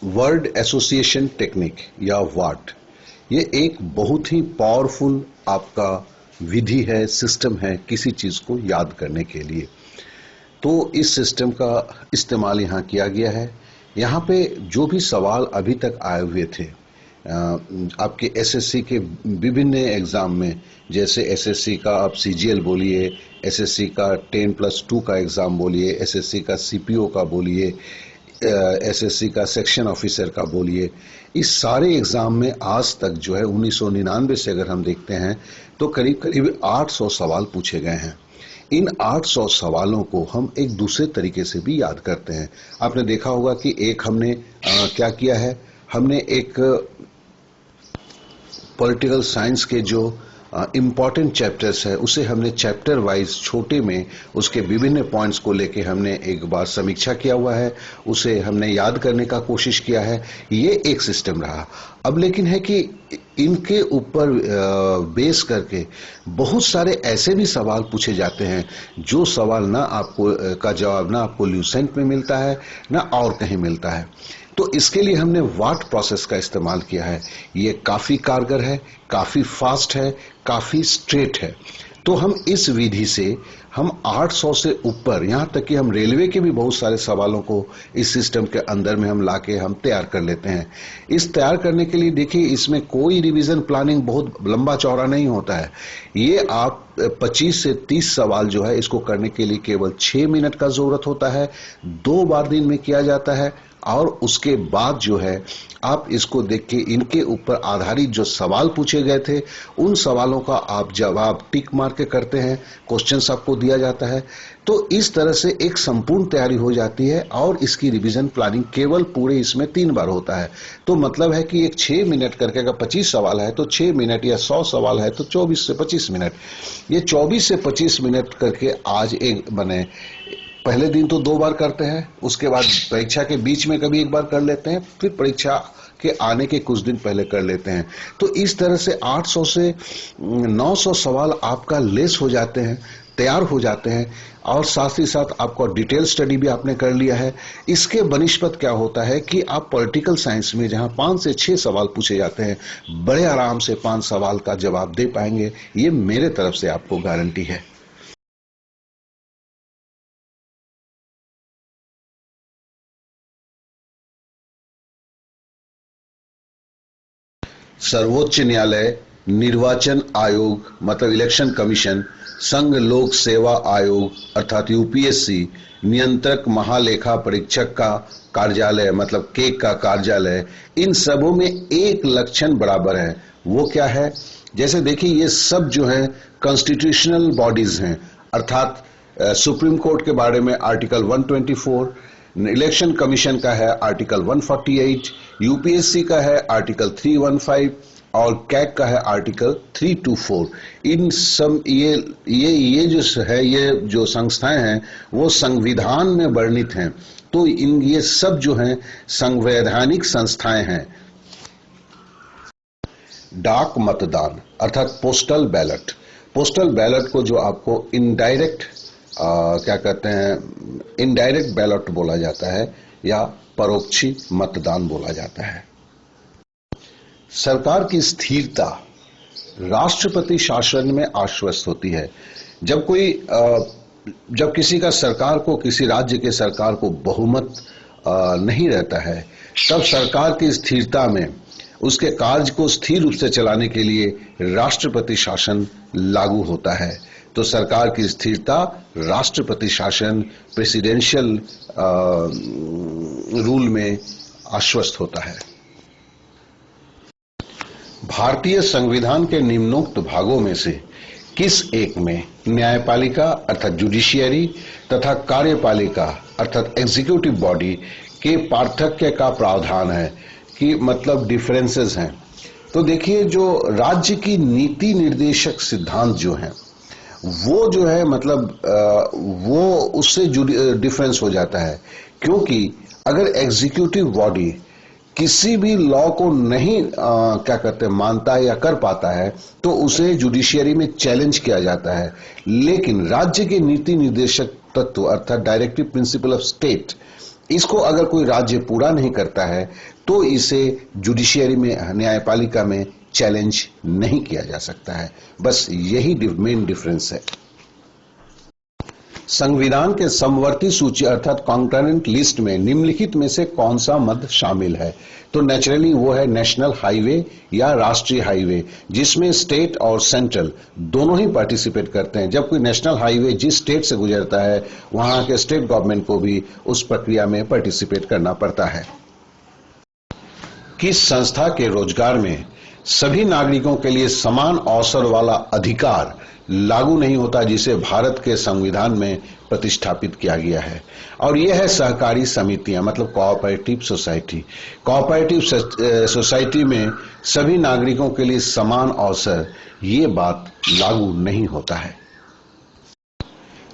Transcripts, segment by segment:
Word association technique या वाट, ये एक बहुत ही पावरफुल आपका विधि है, सिस्टम है किसी चीज को याद करने के लिए। तो इस सिस्टम का इस्तेमाल यहाँ किया गया है। यहाँ पे जो भी सवाल अभी तक आए हुए थे आपके एसएससी के विभिन्न एग्जाम में, जैसे एसएससी का आप सीजीएल बोलिए, एसएससी का 10+2 का एग्जाम बोलिए, एसएससी का सीपीओ का बोलिए, एसएससी का सेक्शन ऑफिसर का बोलिए, इस सारे एग्जाम में आज तक जो है 1999 से अगर हम देखते हैं तो करीब करीब 800 सवाल पूछे गए हैं। इन 800 सवालों को हम एक दूसरे तरीके से भी याद करते हैं। आपने देखा होगा कि एक हमने क्या किया है, हमने एक पॉलिटिकल साइंस के जो इम्पॉर्टेंट चैप्टर्स है उसे हमने चैप्टर वाइज छोटे में उसके विभिन्न पॉइंट्स को लेके हमने एक बार समीक्षा किया हुआ है, उसे हमने याद करने का कोशिश किया है। ये एक सिस्टम रहा। अब लेकिन है कि इनके ऊपर बेस करके बहुत सारे ऐसे भी सवाल पूछे जाते हैं जो सवाल ना आपको का जवाब ना आपको ल्यूसेंट में मिलता है ना और कहीं मिलता है। तो इसके लिए हमने वाट प्रोसेस का इस्तेमाल किया है। ये काफी कारगर है, काफी फास्ट है, काफी स्ट्रेट है। तो हम इस विधि से हम 800 से ऊपर, यहाँ तक कि हम रेलवे के भी बहुत सारे सवालों को इस सिस्टम के अंदर में हम लाके हम तैयार कर लेते हैं। इस तैयार करने के लिए देखिए इसमें कोई रिवीजन प्लानिंग बहुत लंबा चौड़ा नहीं होता है। ये आप 25 से 30 सवाल जो है इसको करने के लिए केवल 6 मिनट का जरूरत होता है। 2 बार दिन में किया जाता है और उसके बाद जो है आप इसको देख के इनके ऊपर आधारित जो सवाल पूछे गए थे उन सवालों का आप जवाब टिक मार के करते हैं, क्वेश्चंस आपको दिया जाता है। तो इस तरह से एक संपूर्ण तैयारी हो जाती है और इसकी रिवीजन प्लानिंग केवल पूरे इसमें 3 बार होता है। तो मतलब है कि एक 6 मिनट करके अगर 25 सवाल है तो 6 मिनट, या 100 सवाल है तो 24 से 25 मिनट। ये 24 से 25 मिनट करके आज एक बने। पहले दिन तो 2 बार करते हैं, उसके बाद परीक्षा के बीच में कभी 1 बार कर लेते हैं, फिर परीक्षा के आने के कुछ दिन पहले कर लेते हैं। तो इस तरह से 800 से 900 सवाल आपका लेस हो जाते हैं, तैयार हो जाते हैं, और साथ ही साथ आपका डिटेल स्टडी भी आपने कर लिया है। इसके बनिस्पत क्या होता है कि आप पॉलिटिकल साइंस में जहां 5 से 6 सवाल पूछे जाते हैं, बड़े आराम से 5 सवाल का जवाब दे पाएंगे। ये मेरे तरफ से आपको गारंटी है। सर्वोच्च न्यायालय, निर्वाचन आयोग मतलब इलेक्शन कमीशन, संघ लोक सेवा आयोग अर्थात यूपीएससी, नियंत्रक महालेखा परीक्षक का कार्यालय मतलब केक का कार्यालय, इन सबों में एक लक्षण बराबर है। वो क्या है? जैसे देखिए ये सब जो है कॉन्स्टिट्यूशनल बॉडीज हैं, अर्थात सुप्रीम कोर्ट के बारे में आर्टिकल 124, इलेक्शन कमीशन का है आर्टिकल 148, यूपीएससी का है आर्टिकल 315 और कैग का है आर्टिकल 324। इन सब ये जो है, ये जो संस्थाएं हैं वो संविधान में वर्णित हैं। तो इन ये सब जो हैं संवैधानिक संस्थाएं हैं। डाक मतदान अर्थात पोस्टल बैलेट, पोस्टल बैलेट को जो आपको इनडायरेक्ट क्या कहते हैं, इनडायरेक्ट बैलेट बोला जाता है या परोक्षी मतदान बोला जाता है। सरकार की स्थिरता राष्ट्रपति शासन में आश्वस्त होती है। जब किसी का सरकार को, किसी राज्य के सरकार को बहुमत नहीं रहता है, तब सरकार की स्थिरता में उसके कार्य को स्थिर रूप से चलाने के लिए राष्ट्रपति शासन लागू होता है। तो सरकार की स्थिरता राष्ट्रपति शासन, प्रेसिडेंशियल रूल में आश्वस्त होता है। भारतीय संविधान के निम्नोक्त भागों में से किस एक में न्यायपालिका अर्थात जुडिशियरी तथा कार्यपालिका अर्थात एग्जीक्यूटिव बॉडी के पार्थक्य का प्रावधान है, कि मतलब डिफरेंसेस हैं? तो देखिए जो राज्य की नीति निर्देशक सिद्धांत जो है वो जो है मतलब वो उससे डिफरेंस हो जाता है, क्योंकि अगर एग्जीक्यूटिव बॉडी किसी भी लॉ को नहीं क्या कहते हैं मानता है या कर पाता है तो उसे जुडिशियरी में चैलेंज किया जाता है। लेकिन राज्य के नीति निर्देशक तत्व अर्थात डायरेक्टिव प्रिंसिपल ऑफ स्टेट इसको अगर कोई राज्य पूरा नहीं करता है तो इसे जुडिशियरी में, न्यायपालिका में चैलेंज नहीं किया जा सकता है। बस यही मेन डिफरेंस है। संविधान के समवर्ती सूची अर्थात कॉन्करेंट लिस्ट में निम्नलिखित में से कौन सा मद शामिल है? तो नेचुरली वो है नेशनल हाईवे या राष्ट्रीय हाईवे, जिसमें स्टेट और सेंट्रल दोनों ही पार्टिसिपेट करते हैं। जब कोई नेशनल हाईवे जिस स्टेट से गुजरता है वहां के स्टेट गवर्नमेंट को भी उस प्रक्रिया में पार्टिसिपेट करना पड़ता है। किस संस्था के रोजगार में सभी नागरिकों के लिए समान अवसर वाला अधिकार लागू नहीं होता, जिसे भारत के संविधान में प्रतिष्ठापित किया गया है? और यह है सहकारी समितियां, मतलब कोऑपरेटिव सोसाइटी। कोऑपरेटिव सोसाइटी में सभी नागरिकों के लिए समान अवसर, ये बात लागू नहीं होता है।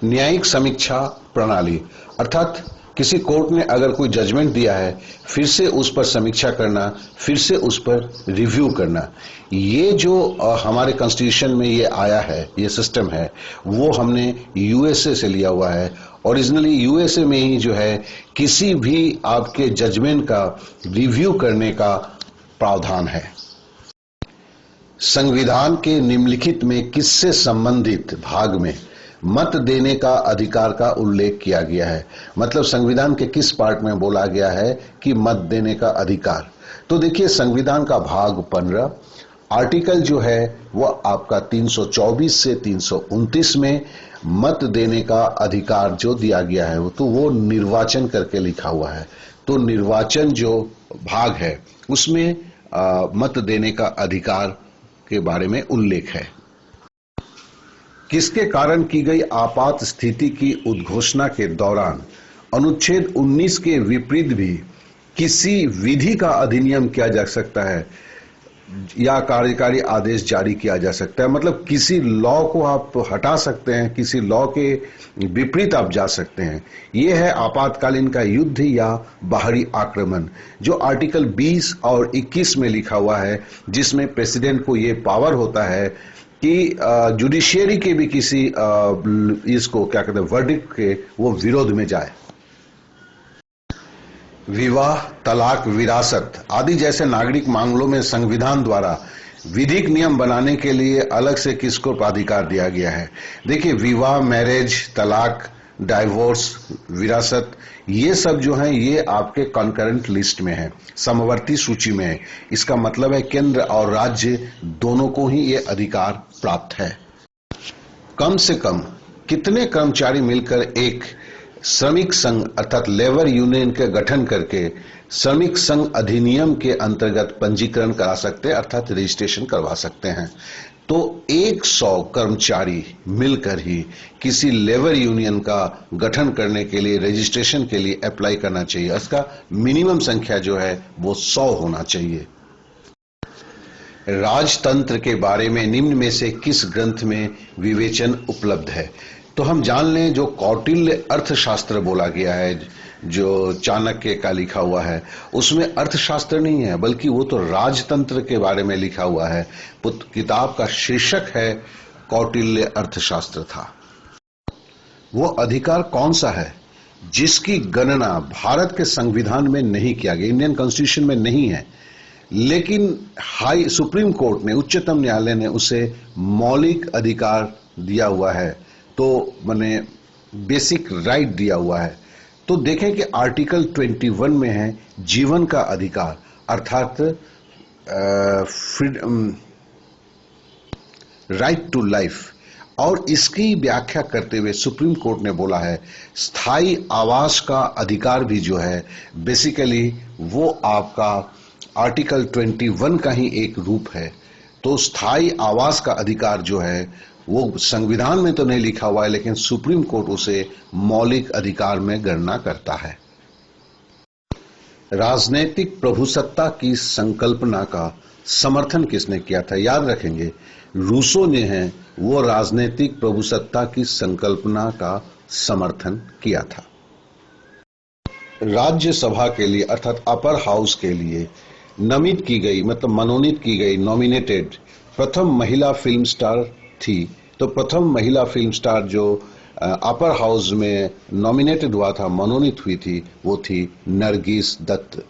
न्यायिक समीक्षा प्रणाली अर्थात किसी कोर्ट ने अगर कोई जजमेंट दिया है, फिर से उस पर समीक्षा करना, फिर से उस पर रिव्यू करना, ये जो हमारे कॉन्स्टिट्यूशन में ये आया है, ये सिस्टम है, वो हमने यूएसए से लिया हुआ है। ओरिजिनली यूएसए में ही जो है किसी भी आपके जजमेंट का रिव्यू करने का प्रावधान है। संविधान के निम्नलिखित में किससे संबंधित भाग में मत देने का अधिकार का उल्लेख किया गया है? मतलब संविधान के किस पार्ट में बोला गया है कि मत देने का अधिकार? तो देखिए, संविधान का भाग 15 आर्टिकल जो है वो आपका 324 से 329 में मत देने का अधिकार जो दिया गया है तो वो निर्वाचन करके लिखा हुआ है। तो निर्वाचन जो भाग है उसमें मत देने का अधिकार के बारे में उल्लेख है। किसके कारण की गई आपात स्थिति की उद्घोषणा के दौरान अनुच्छेद 19 के विपरीत भी किसी विधि का अधिनियम किया जा सकता है या कार्यकारी आदेश जारी किया जा सकता है? मतलब किसी लॉ को आप हटा सकते हैं, किसी लॉ के विपरीत आप जा सकते हैं। यह है आपातकालीन का युद्ध या बाहरी आक्रमण, जो आर्टिकल 20 और 21 में लिखा हुआ है, जिसमें प्रेसिडेंट को यह पावर होता है कि जुडिशियरी के भी किसी इसको क्या कहते हैं वर्डिक्ट के वो विरोध में जाए। विवाह, तलाक, विरासत आदि जैसे नागरिक मामलों में संविधान द्वारा विधिक नियम बनाने के लिए अलग से किसको प्राधिकार दिया गया है? देखिए, विवाह, मैरिज, तलाक, डाइवोर्स, विरासत, ये सब जो है ये आपके कॉन्करेंट लिस्ट में है, समवर्ती सूची में है। इसका मतलब है केंद्र और राज्य दोनों को ही ये अधिकार प्राप्त है। कम से कम कितने कर्मचारी मिलकर एक श्रमिक संघ अर्थात लेबर यूनियन के गठन करके श्रमिक संघ अधिनियम के अंतर्गत पंजीकरण करा सकते हैं अर्थात रजिस्ट्रेशन करवा सकते हैं? तो 100 कर्मचारी मिलकर ही किसी लेबर यूनियन का गठन करने के लिए, रजिस्ट्रेशन के लिए अप्लाई करना चाहिए। इसका मिनिमम संख्या जो है वो 100 होना चाहिए। राजतंत्र के बारे में निम्न में से किस ग्रंथ में विवेचन उपलब्ध है? तो हम जान लें, जो कौटिल्य अर्थशास्त्र बोला गया है, जो चाणक्य का लिखा हुआ है, उसमें अर्थशास्त्र नहीं है बल्कि वो तो राजतंत्र के बारे में लिखा हुआ है। किताब का शीर्षक है कौटिल्य अर्थशास्त्र था। वो अधिकार कौन सा है जिसकी गणना भारत के संविधान में नहीं किया गया, इंडियन कॉन्स्टिट्यूशन में नहीं है, लेकिन सुप्रीम कोर्ट ने, उच्चतम न्यायालय ने उसे मौलिक अधिकार दिया हुआ है, तो माने बेसिक राइट दिया हुआ है? तो देखें कि आर्टिकल 21 में है जीवन का अधिकार अर्थात राइट टू लाइफ, और इसकी व्याख्या करते हुए सुप्रीम कोर्ट ने बोला है स्थायी आवास का अधिकार भी जो है बेसिकली वो आपका आर्टिकल 21 का ही एक रूप है। तो स्थायी आवास का अधिकार जो है वो संविधान में तो नहीं लिखा हुआ है, लेकिन सुप्रीम कोर्ट उसे मौलिक अधिकार में गणना करता है। राजनीतिक प्रभुसत्ता की संकल्पना का समर्थन किसने किया था? याद रखेंगे, रूसो ने है वो राजनीतिक प्रभुसत्ता की संकल्पना का समर्थन किया था। राज्यसभा के लिए अर्थात अपर हाउस के लिए नामित की गई, मतलब मनोनीत की गई, नॉमिनेटेड प्रथम महिला फिल्म स्टार थी। तो प्रथम महिला फिल्म स्टार जो अपर हाउस में नॉमिनेटेड हुआ था, मनोनीत हुई थी, वो थी नरगिस दत्त।